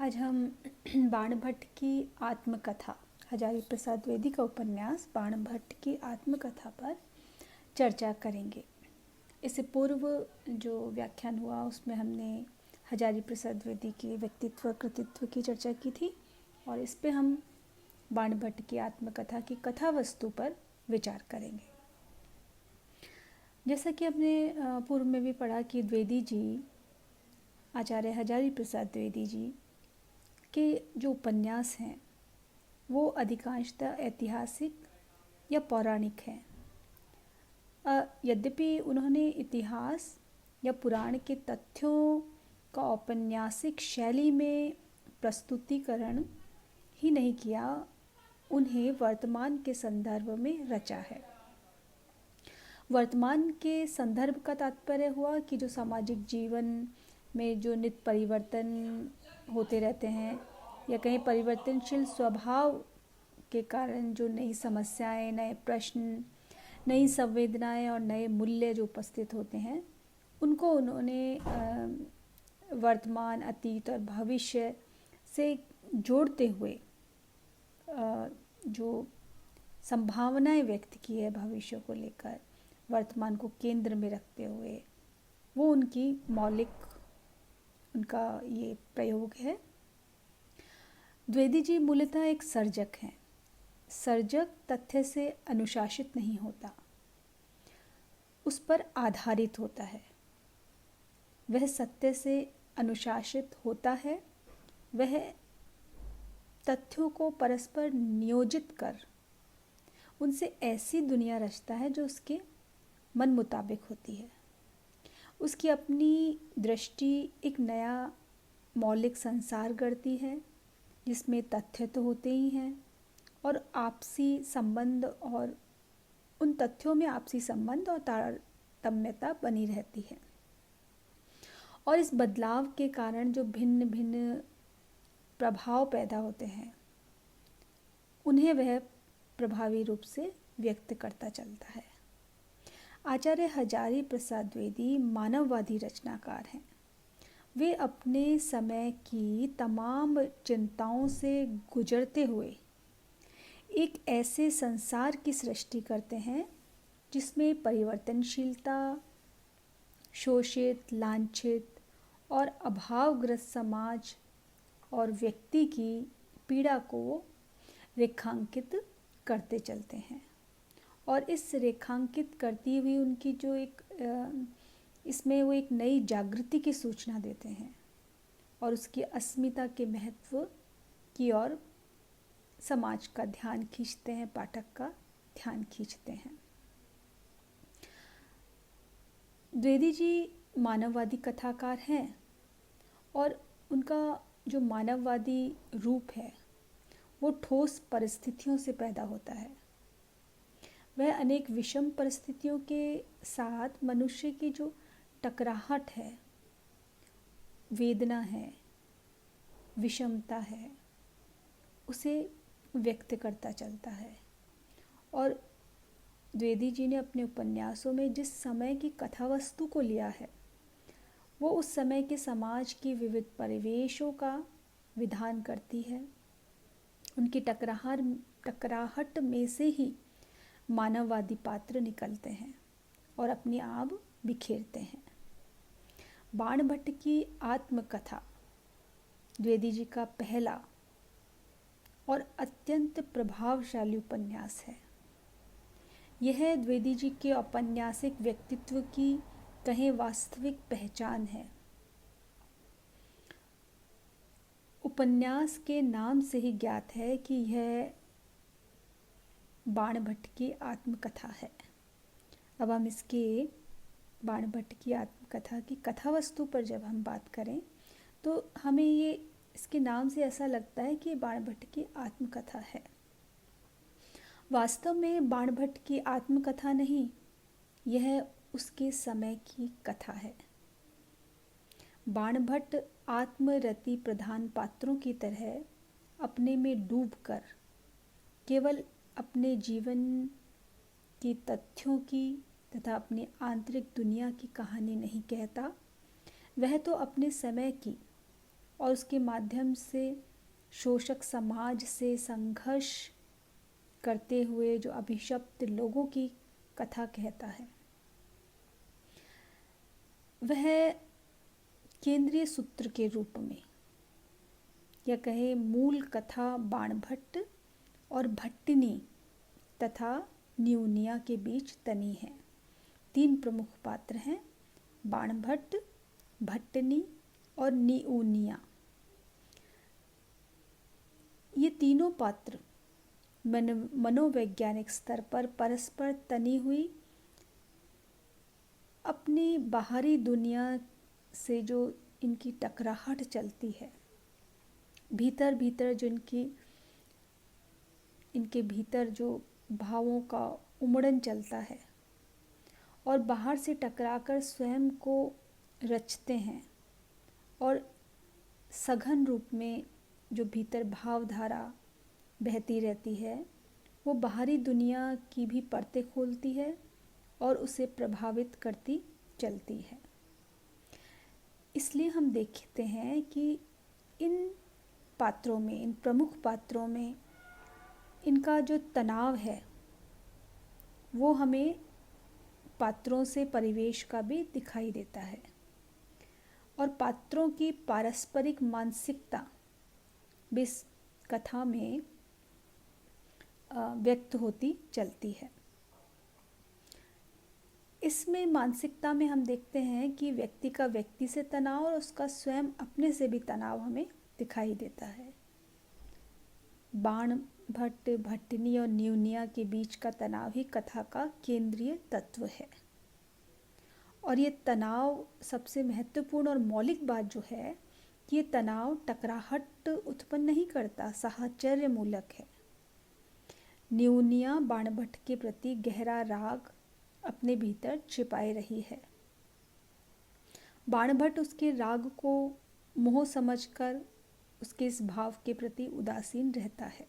आज हम बाणभट्ट की आत्मकथा हजारी प्रसाद द्विवेदी का उपन्यास बाणभट्ट की आत्मकथा पर चर्चा करेंगे। इससे पूर्व जो व्याख्यान हुआ उसमें हमने हजारी प्रसाद द्विवेदी के व्यक्तित्व कृतित्व की चर्चा की थी और इस पे हम बाणभट्ट की आत्मकथा की कथा वस्तु पर विचार करेंगे। जैसा कि हमने पूर्व में भी पढ़ा कि द्विवेदी जी, आचार्य हजारी प्रसाद द्विवेदी जी के जो उपन्यास हैं वो अधिकांशतः ऐतिहासिक या पौराणिक हैं। यद्यपि उन्होंने इतिहास या पुराण के तथ्यों का औपन्यासिक शैली में प्रस्तुतिकरण ही नहीं किया, उन्हें वर्तमान के संदर्भ में रचा है। वर्तमान के संदर्भ का तात्पर्य हुआ कि जो सामाजिक जीवन में जो नित्य परिवर्तन होते रहते हैं या कहीं परिवर्तनशील स्वभाव के कारण जो नई समस्याएं, नए प्रश्न, नई संवेदनाएं और नए मूल्य जो उपस्थित होते हैं उनको उन्होंने वर्तमान, अतीत और भविष्य से जोड़ते हुए जो संभावनाएं व्यक्त की है भविष्य को लेकर, वर्तमान को केंद्र में रखते हुए, वो उनकी मौलिक उनका ये प्रयोग है। द्विवेदी जी मूलतः एक सर्जक हैं। सर्जक तथ्य से अनुशासित नहीं होता, उस पर आधारित होता है। वह सत्य से अनुशासित होता है। वह तथ्यों को परस्पर नियोजित कर उनसे ऐसी दुनिया रचता है जो उसके मन मुताबिक होती है। उसकी अपनी दृष्टि एक नया मौलिक संसार गढ़ती है जिसमें तथ्य तो होते ही हैं और आपसी संबंध, और उन तथ्यों में आपसी संबंध और तारतम्यता बनी रहती है। और इस बदलाव के कारण जो भिन्न भिन्न प्रभाव पैदा होते हैं उन्हें वह प्रभावी रूप से व्यक्त करता चलता है। आचार्य हजारी प्रसाद द्विवेदी मानववादी रचनाकार हैं। वे अपने समय की तमाम चिंताओं से गुजरते हुए एक ऐसे संसार की सृष्टि करते हैं जिसमें परिवर्तनशीलता, शोषित, लांछित और अभावग्रस्त समाज और व्यक्ति की पीड़ा को रेखांकित करते चलते हैं। और इस रेखांकित करती हुई उनकी जो एक इसमें वो एक नई जागृति की सूचना देते हैं और उसकी अस्मिता के महत्व की ओर समाज का ध्यान खींचते हैं, पाठक का ध्यान खींचते हैं। द्विवेदी जी मानववादी कथाकार हैं और उनका जो मानववादी रूप है वो ठोस परिस्थितियों से पैदा होता है। वह अनेक विषम परिस्थितियों के साथ मनुष्य की जो टकराहट है, वेदना है, विषमता है, उसे व्यक्त करता चलता है। और द्विवेदी जी ने अपने उपन्यासों में जिस समय की कथा वस्तु को लिया है वो उस समय के समाज की विविध परिवेशों का विधान करती है। उनकी टकराहट में से ही मानववादी पात्र निकलते हैं और अपनी आब बिखेरते हैं। बाणभट्ट की आत्मकथा द्विवेदी जी का पहला और अत्यंत प्रभावशाली उपन्यास है। यह द्विवेदी जी के औपन्यासिक व्यक्तित्व की कहें वास्तविक पहचान है। उपन्यास के नाम से ही ज्ञात है कि यह बाणभट्ट की आत्मकथा है। अब हम इसके बाणभट्ट की आत्मकथा की कथा वस्तु पर जब हम बात करें तो हमें ये इसके नाम से ऐसा लगता है कि बाणभट्ट की आत्मकथा है। वास्तव में बाणभट्ट की आत्मकथा नहीं, यह उसके समय की कथा है। बाणभट्ट आत्मरति प्रधान पात्रों की तरह अपने में डूबकर केवल अपने जीवन की तथ्यों की तथा अपनी आंतरिक दुनिया की कहानी नहीं कहता, वह तो अपने समय की और उसके माध्यम से शोषक समाज से संघर्ष करते हुए जो अभिशप्त लोगों की कथा कहता है। वह केंद्रीय सूत्र के रूप में या कहे मूल कथा बाणभट्ट और भट्टिनी तथा न्यूनिया के बीच तनी है। 3 प्रमुख पात्र हैं, बाणभट्ट, भट्टिनी और न्यूनिया। ये तीनों पात्र मनोवैज्ञानिक स्तर पर परस्पर तनी हुई अपनी बाहरी दुनिया से जो इनकी टकराहट चलती है, भीतर भीतर जो इनके भीतर जो भावों का उमड़न चलता है और बाहर से टकराकर स्वयं को रचते हैं, और सघन रूप में जो भीतर भावधारा बहती रहती है वो बाहरी दुनिया की भी परतें खोलती है और उसे प्रभावित करती चलती है। इसलिए हम देखते हैं कि इन पात्रों में, इन प्रमुख पात्रों में इनका जो तनाव है वो हमें पात्रों से परिवेश का भी दिखाई देता है, और पात्रों की पारस्परिक मानसिकता भी इस कथा में व्यक्त होती चलती है। इसमें मानसिकता में हम देखते हैं कि व्यक्ति का व्यक्ति से तनाव और उसका स्वयं अपने से भी तनाव हमें दिखाई देता है। बाणभट्ट, भट्टिनी और न्यूनिया के बीच का तनाव ही कथा का केंद्रीय तत्व है। और ये तनाव सबसे महत्वपूर्ण और मौलिक बात जो है कि ये तनाव टकराहट उत्पन्न नहीं करता, साहचर्य मूलक है। न्यूनिया बाणभट्ट के प्रति गहरा राग अपने भीतर छिपाए रही है। बाणभट्ट उसके राग को मोह समझकर उसके इस भाव के प्रति उदासीन रहता है,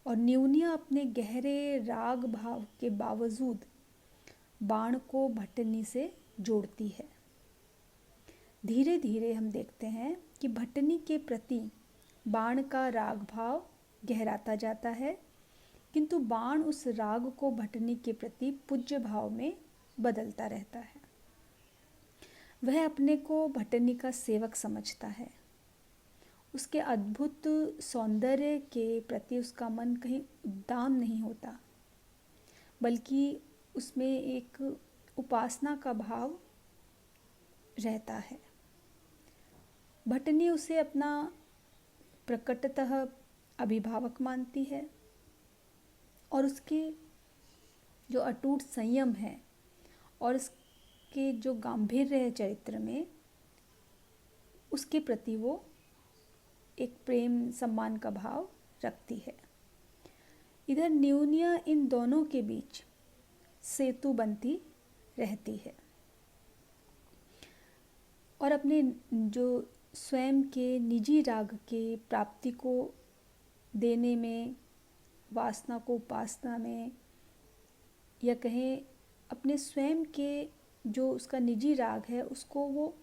और न्यूनिया अपने गहरे राग भाव के बावजूद बाण को भट्टिनी से जोड़ती है। धीरे धीरे हम देखते हैं कि भट्टिनी के प्रति बाण का राग भाव गहराता जाता है, किंतु बाण उस राग को भट्टिनी के प्रति पूज्य भाव में बदलता रहता है। वह अपने को भट्टिनी का सेवक समझता है। उसके अद्भुत सौंदर्य के प्रति उसका मन कहीं उद्दाम नहीं होता, बल्कि उसमें एक उपासना का भाव रहता है। भट्टिनी उसे अपना प्रकटतः अभिभावक मानती है, और उसके जो अटूट संयम है और उसके जो गांभीर्य है चरित्र में, उसके प्रति वो एक प्रेम सम्मान का भाव रखती है। इधर न्यूनिया इन दोनों के बीच सेतु बनती रहती है, और अपने जो स्वयं के निजी राग के प्राप्ति को देने में, वासना को उपासना में, या कहें अपने स्वयं के जो उसका निजी राग है उसको वो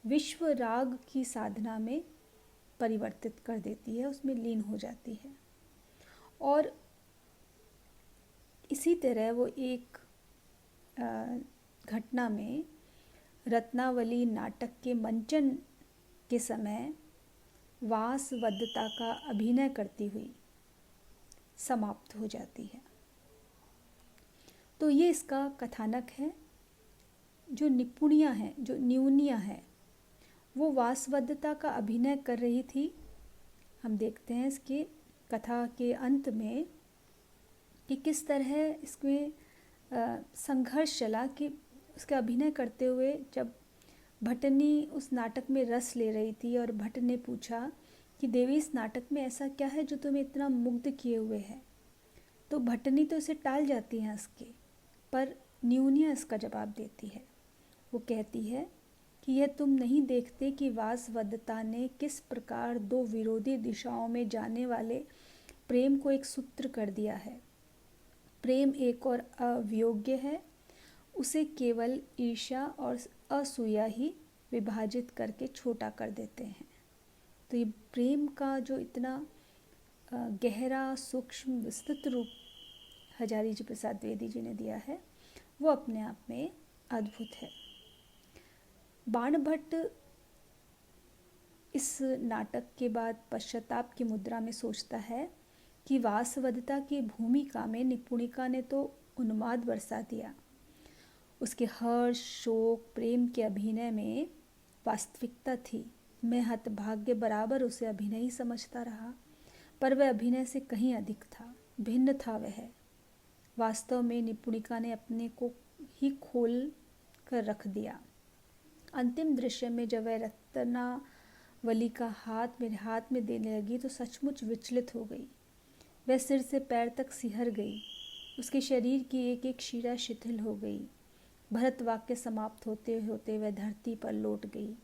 विश्व राग की साधना में परिवर्तित कर देती है, उसमें लीन हो जाती है। और इसी तरह वो एक घटना में रत्नावली नाटक के मंचन के समय वासवदत्ता का अभिनय करती हुई समाप्त हो जाती है। तो ये इसका कथानक है। जो निपुणिया है, जो न्यूनिया है, वो वासवदत्ता का अभिनय कर रही थी। हम देखते हैं इसके कथा के अंत में कि किस तरह इसमें संघर्ष चला कि उसका अभिनय करते हुए जब भट्टिनी उस नाटक में रस ले रही थी और भट्ट ने पूछा कि देवी इस नाटक में ऐसा क्या है जो तुम्हें इतना मुग्ध किए हुए है, तो भट्टिनी तो इसे टाल जाती है हंस के, पर न्यूनिया इसका जवाब देती है। वो कहती है कि यह तुम नहीं देखते कि वासवदत्ता ने किस प्रकार 2 विरोधी दिशाओं में जाने वाले प्रेम को एक सूत्र कर दिया है। प्रेम एक और अवियोग्य है, उसे केवल ईर्ष्या और असूया ही विभाजित करके छोटा कर देते हैं। तो ये प्रेम का जो इतना गहरा सूक्ष्म विस्तृत रूप हजारी जी प्रसाद द्विवेदी जी ने दिया है वो अपने आप में अद्भुत है। बाणभट्ट इस नाटक के बाद पश्चाताप की मुद्रा में सोचता है कि वासवदता की भूमिका में निपुणिका ने तो उन्माद बरसा दिया। उसके हर्ष, शोक, प्रेम के अभिनय में वास्तविकता थी। मैं हतभाग्य बराबर उसे अभिनय ही समझता रहा, पर वह अभिनय से कहीं अधिक था, भिन्न था वह। वास्तव में निपुणिका ने अपने को ही खोल कर रख दिया। अंतिम दृश्य में जब वह रत्नावली का हाथ मेरे हाथ में देने लगी तो सचमुच विचलित हो गई। वह सिर से पैर तक सिहर गई। उसके शरीर की एक एक शिरा शिथिल हो गई। भरत वाक्य समाप्त होते होते वह धरती पर लौट गई।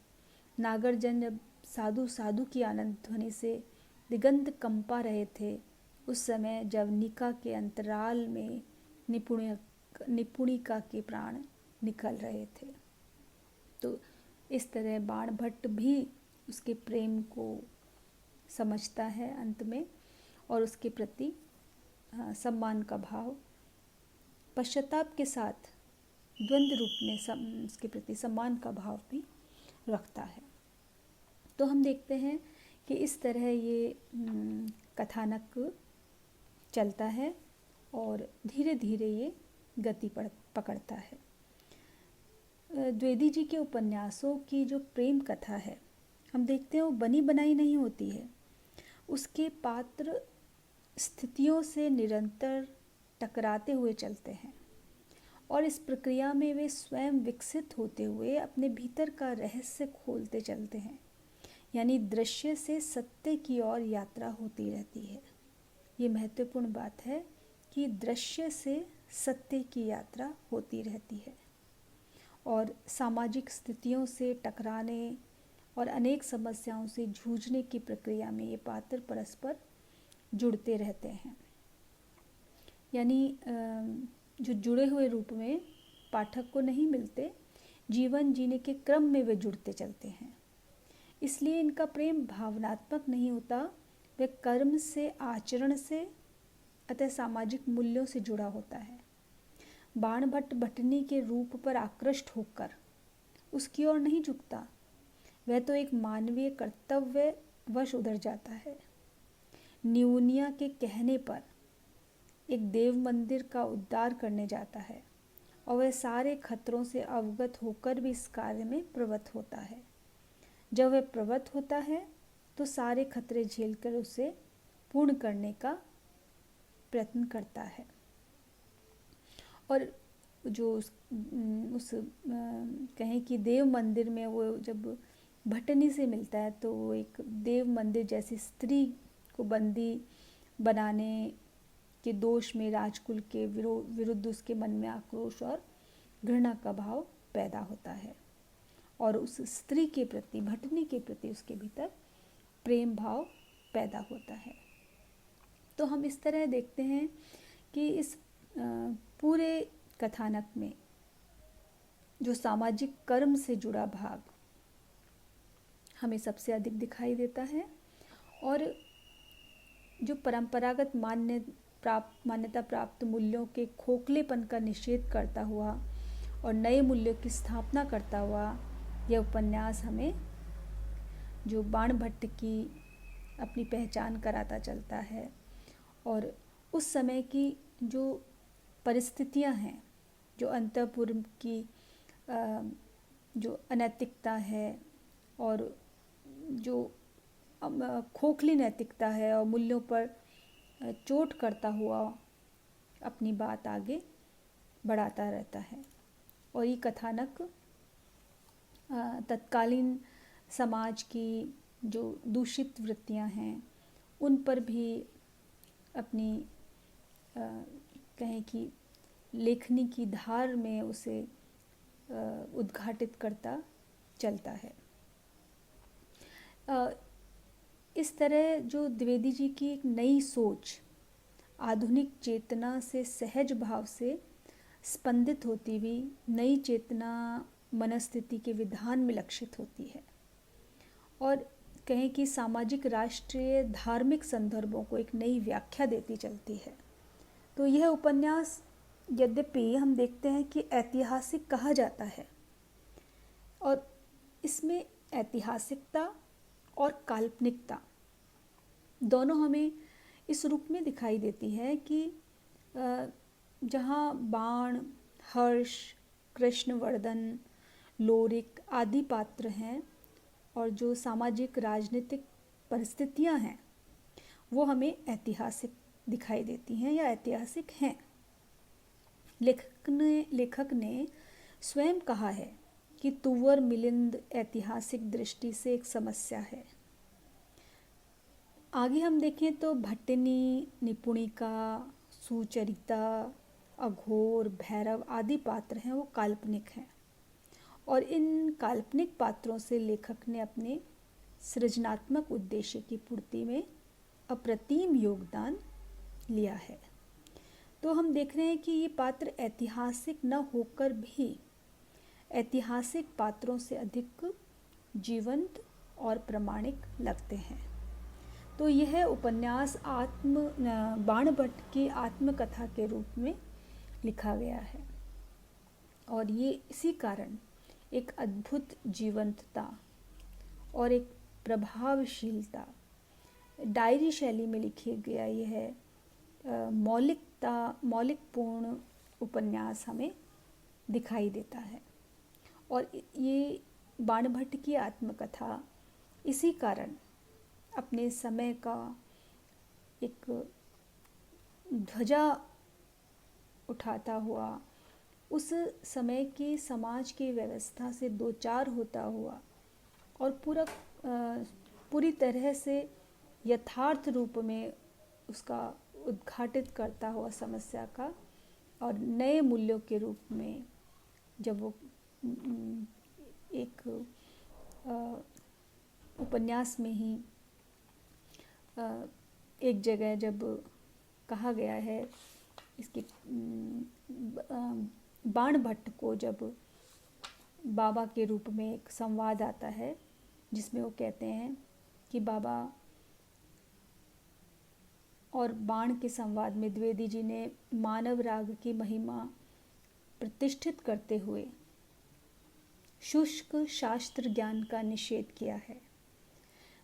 नागरजन जब साधु साधु की आनंद ध्वनि से दिगंत कंपा रहे थे, उस समय जब निका के अंतराल में निपुणिका के प्राण निकल रहे थे। तो इस तरह बाणभट्ट भी उसके प्रेम को समझता है अंत में, और उसके प्रति सम्मान का भाव पश्चाताप के साथ द्वंद्व रूप में उसके प्रति सम्मान का भाव भी रखता है। तो हम देखते हैं कि इस तरह ये कथानक चलता है और धीरे धीरे ये गति पकड़ता है। द्विवेदी जी के उपन्यासों की जो प्रेम कथा है, हम देखते हैं वो बनी बनाई नहीं होती है। उसके पात्र स्थितियों से निरंतर टकराते हुए चलते हैं और इस प्रक्रिया में वे स्वयं विकसित होते हुए अपने भीतर का रहस्य खोलते चलते हैं। यानी दृश्य से सत्य की ओर यात्रा होती रहती है। ये महत्वपूर्ण बात है कि दृश्य से सत्य की यात्रा होती रहती है और सामाजिक स्थितियों से टकराने और अनेक समस्याओं से जूझने की प्रक्रिया में ये पात्र परस्पर जुड़ते रहते हैं। यानी जो जुड़े हुए रूप में पाठक को नहीं मिलते, जीवन जीने के क्रम में वे जुड़ते चलते हैं। इसलिए इनका प्रेम भावनात्मक नहीं होता, वह कर्म से, आचरण से, अतः सामाजिक मूल्यों से जुड़ा होता है। बाणभट्ट भटनी के रूप पर आकृष्ट होकर उसकी ओर नहीं झुकता, वह तो एक मानवीय कर्तव्य वश उधर जाता है। न्यूनिया के कहने पर एक देव मंदिर का उद्धार करने जाता है और वह सारे खतरों से अवगत होकर भी इस कार्य में प्रवृत्त होता है। जब वह प्रवृत्त होता है तो सारे खतरे झेलकर उसे पूर्ण करने का प्रयत्न करता है। और जो कहें कि देव मंदिर में वो जब भटनी से मिलता है तो वो एक देव मंदिर जैसी स्त्री को बंदी बनाने के दोष में राजकुल के विरुद्ध उसके मन में आक्रोश और घृणा का भाव पैदा होता है और उस स्त्री के प्रति, भटनी के प्रति उसके भीतर प्रेम भाव पैदा होता है। तो हम इस तरह देखते हैं कि इस पूरे कथानक में जो सामाजिक कर्म से जुड़ा भाग हमें सबसे अधिक दिखाई देता है और जो परंपरागत मान्यता प्राप्त मूल्यों के खोखलेपन का निषेध करता हुआ और नए मूल्यों की स्थापना करता हुआ यह उपन्यास हमें जो बाणभट्ट की अपनी पहचान कराता चलता है और उस समय की जो परिस्थितियां हैं, जो अंतःपुर की जो अनैतिकता है और जो खोखली नैतिकता है और मूल्यों पर चोट करता हुआ अपनी बात आगे बढ़ाता रहता है। और ये कथानक तत्कालीन समाज की जो दूषित वृत्तियां हैं उन पर भी अपनी कहें कि लेखनी की धार में उसे उद्घाटित करता चलता है। इस तरह जो द्विवेदी जी की एक नई सोच आधुनिक चेतना से सहज भाव से स्पंदित होती हुई नई चेतना मनस्थिति के विधान में लक्षित होती है और कहें कि सामाजिक, राष्ट्रीय, धार्मिक संदर्भों को एक नई व्याख्या देती चलती है। तो यह उपन्यास यद्यपि हम देखते हैं कि ऐतिहासिक कहा जाता है और इसमें ऐतिहासिकता और काल्पनिकता दोनों हमें इस रूप में दिखाई देती है कि जहाँ बाण, हर्ष, कृष्णवर्धन, लोरिक आदि पात्र हैं और जो सामाजिक राजनीतिक परिस्थितियाँ हैं वो हमें ऐतिहासिक दिखाई देती हैं या ऐतिहासिक हैं। लेखक ने स्वयं कहा है कि तुवर मिलिंद ऐतिहासिक दृष्टि से एक समस्या है। आगे हम देखें तो भट्टिनी, निपुणिका, सुचरिता, अघोर, भैरव आदि पात्र हैं वो काल्पनिक हैं और इन काल्पनिक पात्रों से लेखक ने अपने सृजनात्मक उद्देश्य की पूर्ति में अप्रतिम योगदान लिया है। तो हम देख रहे हैं कि ये पात्र ऐतिहासिक न होकर भी ऐतिहासिक पात्रों से अधिक जीवंत और प्रामाणिक लगते हैं। तो यह उपन्यास बाणभट्ट की आत्मकथा के रूप में लिखा गया है और ये इसी कारण एक अद्भुत जीवंतता और एक प्रभावशीलता, डायरी शैली में लिखी गया यह मौलिकपूर्ण उपन्यास हमें दिखाई देता है। और ये बाणभट्ट की आत्मकथा इसी कारण अपने समय का एक ध्वजा उठाता हुआ, उस समय की समाज की व्यवस्था से दो चार होता हुआ और पूरी तरह से यथार्थ रूप में उसका उद्घाटित करता हुआ समस्या का और नए मूल्यों के रूप में जब वो एक उपन्यास में ही एक जगह जब कहा गया है इसकी बाणभट्ट को जब बाबा के रूप में एक संवाद आता है जिसमें वो कहते हैं कि बाबा और बाण के संवाद में द्विवेदी जी ने मानव राग की महिमा प्रतिष्ठित करते हुए शुष्क शास्त्र ज्ञान का निषेध किया है।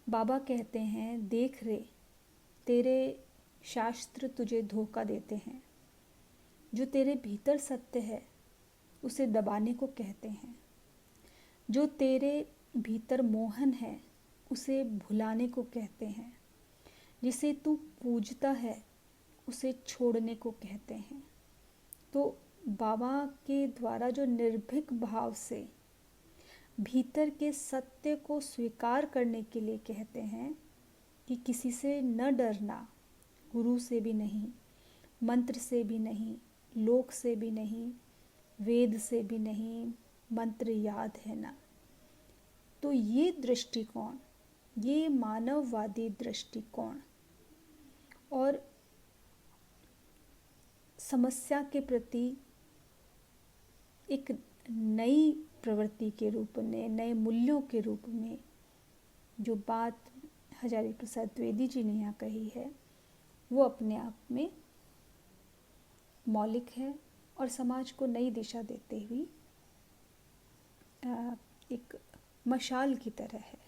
बाबा कहते हैं, देख रे, तेरे शास्त्र तुझे धोखा देते हैं। जो तेरे भीतर सत्य है उसे दबाने को कहते हैं। जो तेरे भीतर मोहन है उसे भुलाने को कहते हैं। जिसे तू पूजता है उसे छोड़ने को कहते हैं। तो बाबा के द्वारा जो निर्भीक भाव से भीतर के सत्य को स्वीकार करने के लिए कहते हैं कि किसी से न डरना, गुरु से भी नहीं, मंत्र से भी नहीं, लोक से भी नहीं, वेद से भी नहीं, मंत्र याद है ना। तो ये दृष्टिकोण, ये मानववादी दृष्टिकोण और समस्या के प्रति एक नई प्रवृत्ति के रूप में, नए मूल्यों के रूप में जो बात हजारी प्रसाद द्विवेदी जी ने यहाँ कही है वो अपने आप में मौलिक है और समाज को नई दिशा देते हुए एक मशाल की तरह है।